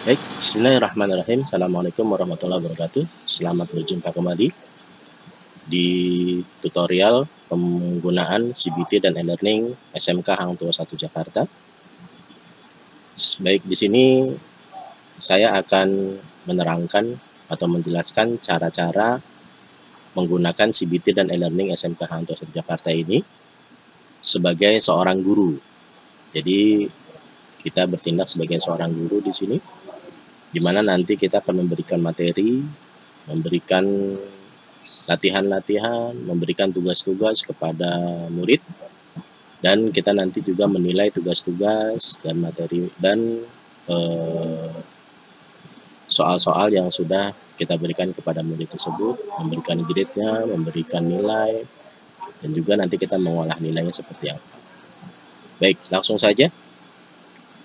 Baik, bismillahirrahmanirrahim. Assalamualaikum warahmatullahi wabarakatuh. Selamat berjumpa kembali di tutorial penggunaan CBT dan e-learning SMK Hang Tuah 1 Jakarta. Baik, di sini saya akan menerangkan atau menjelaskan cara-cara menggunakan CBT dan e-learning SMK Hang Tuah 1 Jakarta ini sebagai seorang guru. Jadi kita bertindak sebagai seorang guru di sini, di mana nanti kita akan memberikan materi, memberikan latihan-latihan, memberikan tugas-tugas kepada murid, dan kita nanti juga menilai tugas-tugas dan materi dan soal-soal yang sudah kita berikan kepada murid tersebut, memberikan grade-nya, memberikan nilai, dan juga nanti kita mengolah nilainya seperti apa. Baik, langsung saja.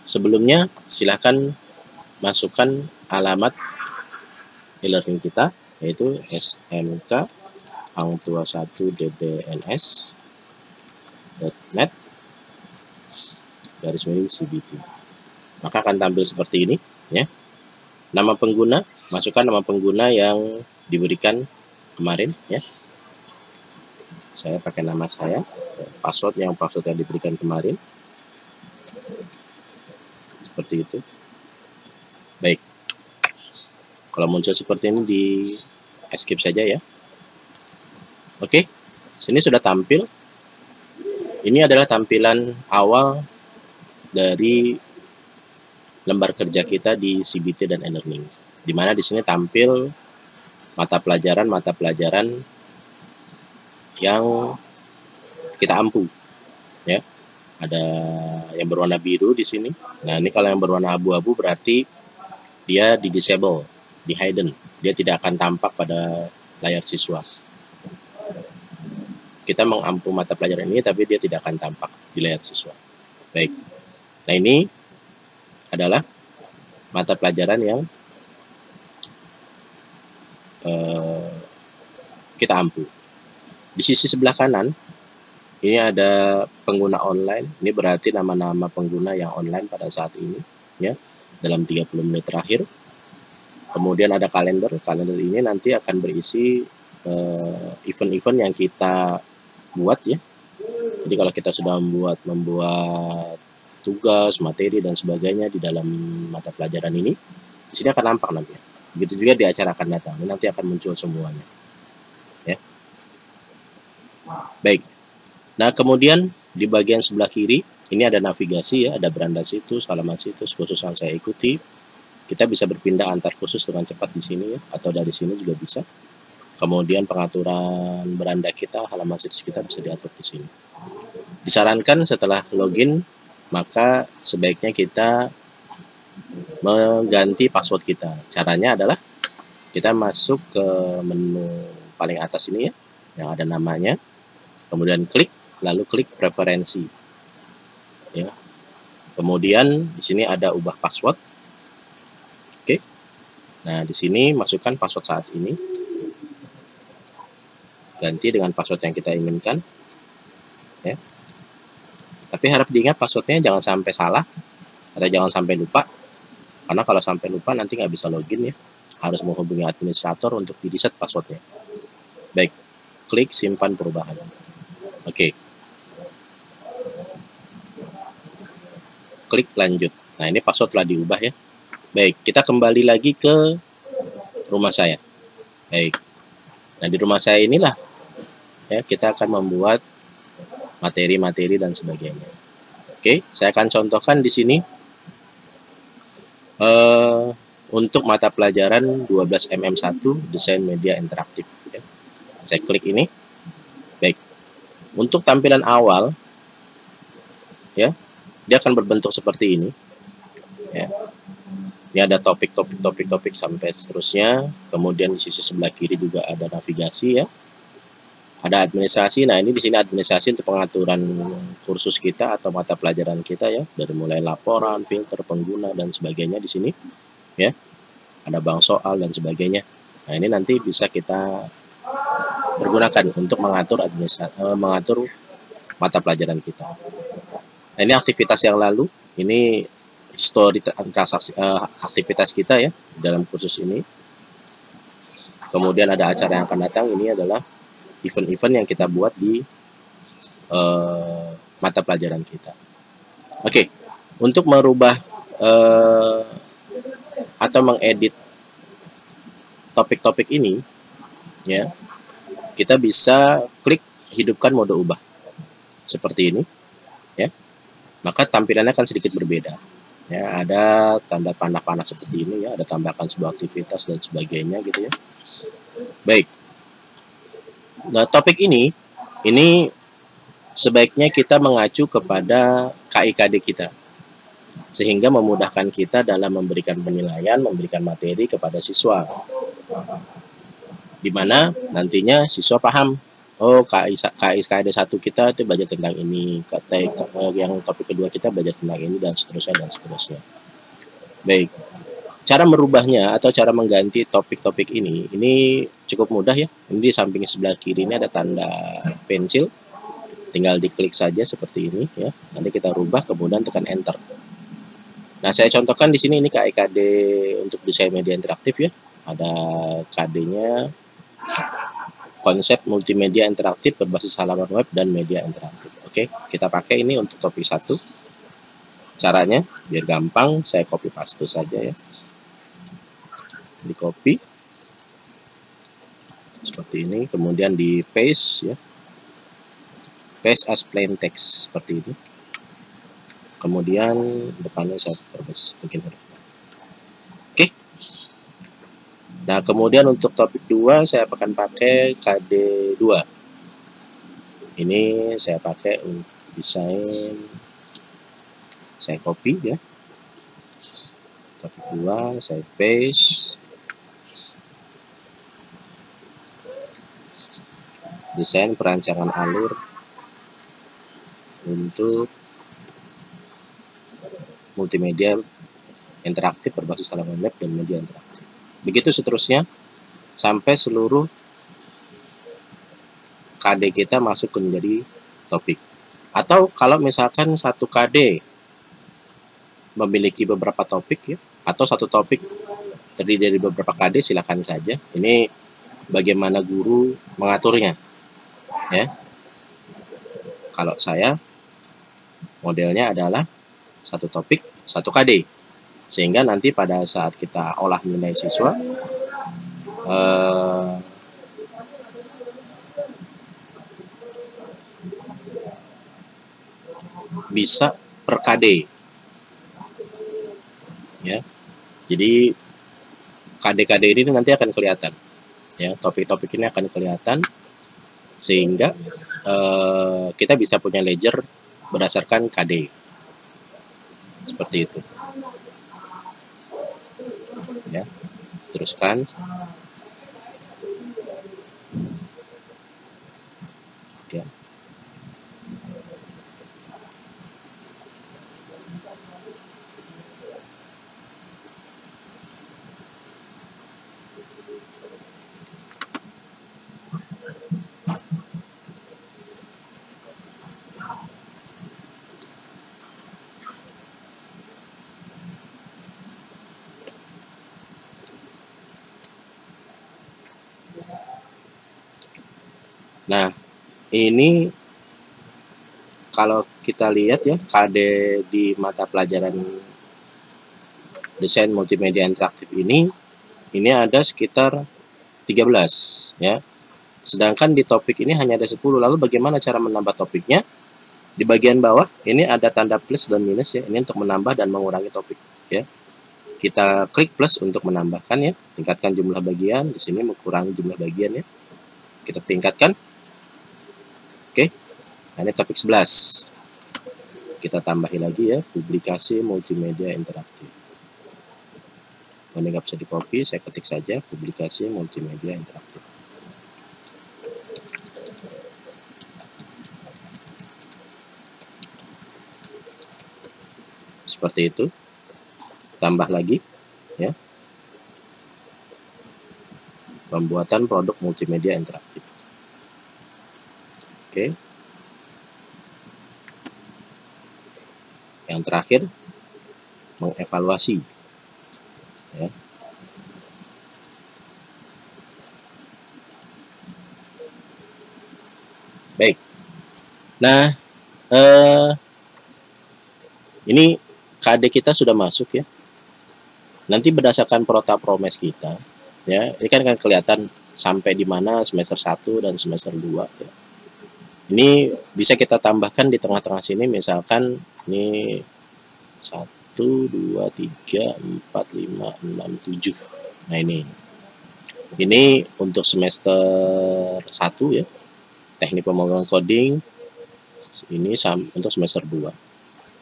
Sebelumnya, silakan masukkan alamat e-learning kita, yaitu SMK Hang Tuah 1 ddns.net / CBT. Maka akan tampil seperti ini, ya. Nama pengguna, masukkan nama pengguna yang diberikan kemarin, ya. Saya pakai nama saya, password yang diberikan kemarin. Seperti itu. Baik. Kalau muncul seperti ini, di skip saja ya. Oke, sini sudah tampil. Ini adalah tampilan awal dari lembar kerja kita di CBT dan e-learning, di mana di sini tampil mata pelajaran yang kita ampu, ya. Ada yang berwarna biru di sini. Nah, ini kalau yang berwarna abu-abu berarti dia di disable, di hidden. Dia tidak akan tampak pada layar siswa. Kita mengampu mata pelajaran ini, tapi dia tidak akan tampak di layar siswa. Baik. Nah, ini adalah mata pelajaran yang kita ampu. Di sisi sebelah kanan, ini ada pengguna online. Ini berarti nama-nama pengguna yang online pada saat ini, ya, dalam 30 menit terakhir. Kemudian ada kalender. Kalender ini nanti akan berisi event-event yang kita buat, ya. Jadi kalau kita sudah membuat tugas, materi dan sebagainya di dalam mata pelajaran ini, di sini akan nampak nanti. Begitu juga di acara akan datang. Ini nanti akan muncul semuanya, ya. Baik. Nah, kemudian di bagian sebelah kiri ini ada navigasi, ya, ada beranda situs, halaman situs, kursus yang saya ikuti. Kita bisa berpindah antar kursus dengan cepat di sini, ya, atau dari sini juga bisa. Kemudian pengaturan beranda kita, halaman situs kita bisa diatur di sini. Disarankan setelah login, maka sebaiknya kita mengganti password kita. Caranya adalah kita masuk ke menu paling atas ini, ya, yang ada namanya. Kemudian klik, lalu klik preferensi, ya. Kemudian di sini ada ubah password. Oke. Nah, di sini masukkan password saat ini. Ganti dengan password yang kita inginkan, ya. Tapi harap diingat passwordnya jangan sampai salah atau jangan sampai lupa. Karena kalau sampai lupa nanti nggak bisa login, ya. Harus menghubungi administrator untuk di-reset passwordnya. Baik, klik simpan perubahan. Oke. Klik lanjut. Nah, ini password telah diubah, ya. Baik, kita kembali lagi ke rumah saya. Baik. Nah, di rumah saya inilah, ya, kita akan membuat materi-materi dan sebagainya. Oke, saya akan contohkan di sini untuk mata pelajaran 12 MM1 Desain Media Interaktif, ya. Saya klik ini. Baik. Untuk tampilan awal, ya, dia akan berbentuk seperti ini, ya. Ini ada topik sampai seterusnya. Kemudian di sisi sebelah kiri juga ada navigasi, ya. Ada administrasi. Nah, ini di sini administrasi untuk pengaturan kursus kita atau mata pelajaran kita, ya, dari mulai laporan, filter pengguna dan sebagainya di sini, ya. Ada bank soal dan sebagainya. Nah, ini nanti bisa kita bergunakan untuk mengatur mata pelajaran kita. Nah, ini aktivitas yang lalu. Ini history transaksi aktivitas kita ya dalam kursus ini. Kemudian ada acara yang akan datang, ini adalah event-event yang kita buat di mata pelajaran kita. Oke, untuk merubah atau mengedit topik-topik ini ya, kita bisa klik hidupkan mode ubah seperti ini ya, maka tampilannya akan sedikit berbeda ya, ada tanda panah-panah seperti ini ya, ada tambahkan sebuah aktivitas dan sebagainya gitu ya. Baik, nah topik ini sebaiknya kita mengacu kepada KIKD kita sehingga memudahkan kita dalam memberikan penilaian, memberikan materi kepada siswa, di mana nantinya siswa paham, oh KIKD 1 kita itu belajar tentang ini, yang topik kedua kita belajar tentang ini, dan seterusnya dan seterusnya. Baik, cara merubahnya atau cara mengganti topik-topik ini cukup mudah ya. Ini di samping sebelah kiri ini ada tanda pensil, tinggal diklik saja seperti ini ya. Nanti kita rubah, kemudian tekan enter. Nah, saya contohkan di sini, ini KIKD untuk desain media interaktif ya. Ada KD-nya konsep multimedia interaktif berbasis halaman web dan media interaktif. Oke, kita pakai ini untuk topik 1. Caranya biar gampang, saya copy paste saja ya. Di copy seperti ini, kemudian di paste ya. Paste as plain text seperti ini. Kemudian depannya saya bikin huruf. Oke. Nah, kemudian untuk topik 2 saya akan pakai KD 2. Ini saya pakai untuk desain. Saya copy ya. Topik 2 saya paste. Desain perancangan alur untuk multimedia interaktif berbasis halaman web dan media interaktif. Begitu seterusnya sampai seluruh KD kita masuk ke menjadi topik. Atau kalau misalkan satu KD memiliki beberapa topik ya, atau satu topik terdiri dari beberapa KD, silakan saja. Ini bagaimana guru mengaturnya ya. Kalau saya modelnya adalah satu topik, satu KD, sehingga nanti pada saat kita olah nilai siswa bisa per KD ya. Jadi KD-KD ini nanti akan kelihatan ya, topik-topik ini akan kelihatan, sehingga kita bisa punya ledger berdasarkan KD seperti itu ya. Teruskan ya. Nah, ini kalau kita lihat ya, KD di mata pelajaran desain multimedia interaktif ini ada sekitar 13 ya. Sedangkan di topik ini hanya ada 10. Lalu bagaimana cara menambah topiknya? Di bagian bawah ini ada tanda plus dan minus ya. Ini untuk menambah dan mengurangi topik ya. Kita klik plus untuk menambahkan ya. Tingkatkan jumlah bagian. Di sini mengurangi jumlah bagian ya. Kita tingkatkan. Oke. Nah, ini topik 11. Kita tambahi lagi ya, publikasi multimedia interaktif. Ini nggak bisa di copy, saya ketik saja publikasi multimedia interaktif. Seperti itu. Tambah lagi ya. Pembuatan produk multimedia interaktif. Oke. Yang terakhir mengevaluasi. Ya. Baik. Nah, ini KD kita sudah masuk ya. Nanti berdasarkan prota promes kita, ya, ini kan akan kelihatan sampai di mana semester 1 dan semester 2 ya. Ini bisa kita tambahkan di tengah-tengah sini, misalkan ini 1, 2, 3, 4, 5, 6, 7. Nah ini untuk semester 1 ya, teknik pemrograman coding. Ini untuk semester 2.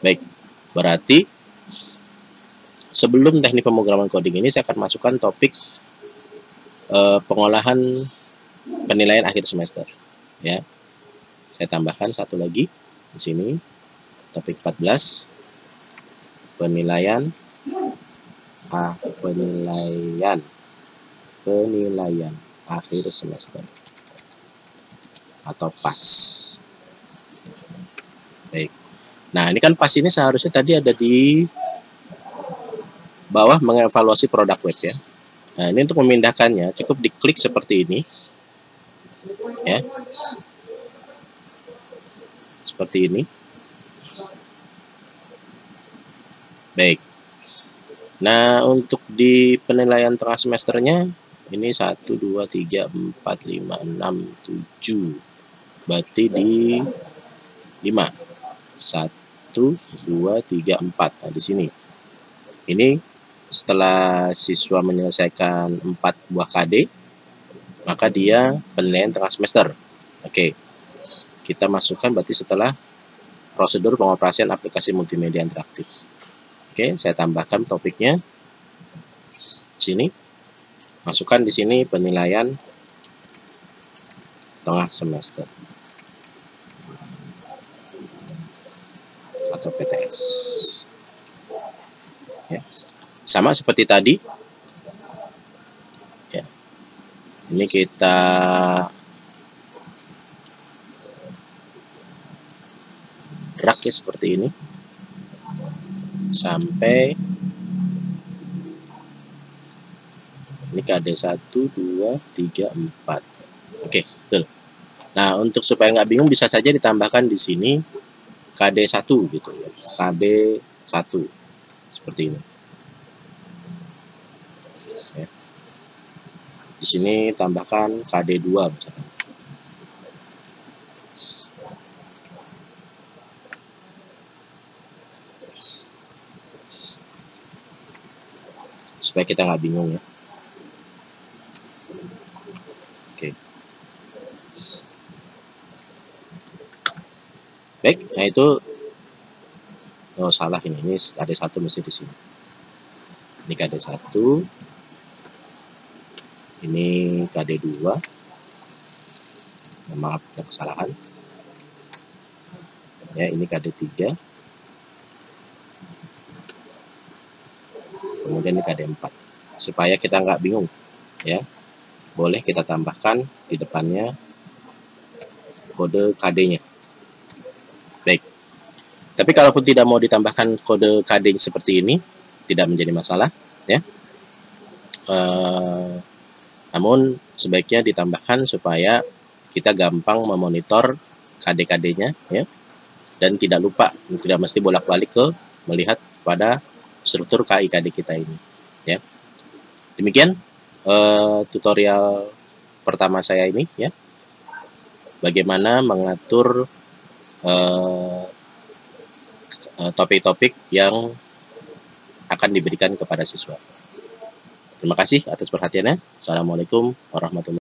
Baik, berarti sebelum teknik pemrograman coding ini saya akan masukkan topik pengolahan penilaian akhir semester ya. Saya tambahkan satu lagi di sini, topik 14, penilaian akhir semester atau PAS. Baik. Nah, ini kan PAS ini seharusnya tadi ada di bawah mengevaluasi produk web ya. Nah, ini untuk memindahkannya cukup diklik seperti ini. Ya. Seperti ini. Baik. Nah, untuk di penilaian tengah semesternya ini 1, 2, 3, 4, 5, 6, 7. Berarti di 5. 1, 2, 3, 4. Nah, di sini. Ini setelah siswa menyelesaikan 4 buah KD, maka dia penilaian tengah semester. Oke. Kita masukkan berarti setelah prosedur pengoperasian aplikasi multimedia interaktif. Oke, saya tambahkan topiknya. Sini. Masukkan di sini penilaian tengah semester. Atau PTS. Ya. Sama seperti tadi. Ya. Ini kita drag ya seperti ini. Sampai ini KD 1, 2, 3, 4. Oke, betul. Nah, untuk supaya nggak bingung bisa saja ditambahkan di sini KD 1 gitu ya. KD 1 seperti ini. Ya. Di sini tambahkan KD 2 misalkan. Supaya kita nggak bingung ya. Oke. Baik, nah itu salah ini KD 1 mesti di sini. Ini KD 1. Ini KD 2. Maaf, ada kesalahan. Ya, ini KD 3. Kemudian ini KD 4. Supaya kita nggak bingung ya. Boleh kita tambahkan di depannya kode KD-nya. Baik. Tapi kalaupun tidak mau ditambahkan kode KD seperti ini, tidak menjadi masalah ya. Namun sebaiknya ditambahkan supaya kita gampang memonitor KD-KD-nya ya. Dan tidak lupa, tidak mesti bolak-balik ke melihat pada struktur KI-KD kita ini ya. Demikian tutorial pertama saya ini ya. Bagaimana mengatur topik-topik yang akan diberikan kepada siswa. Terima kasih atas perhatiannya. Assalamualaikum warahmatullahi wabarakatuh.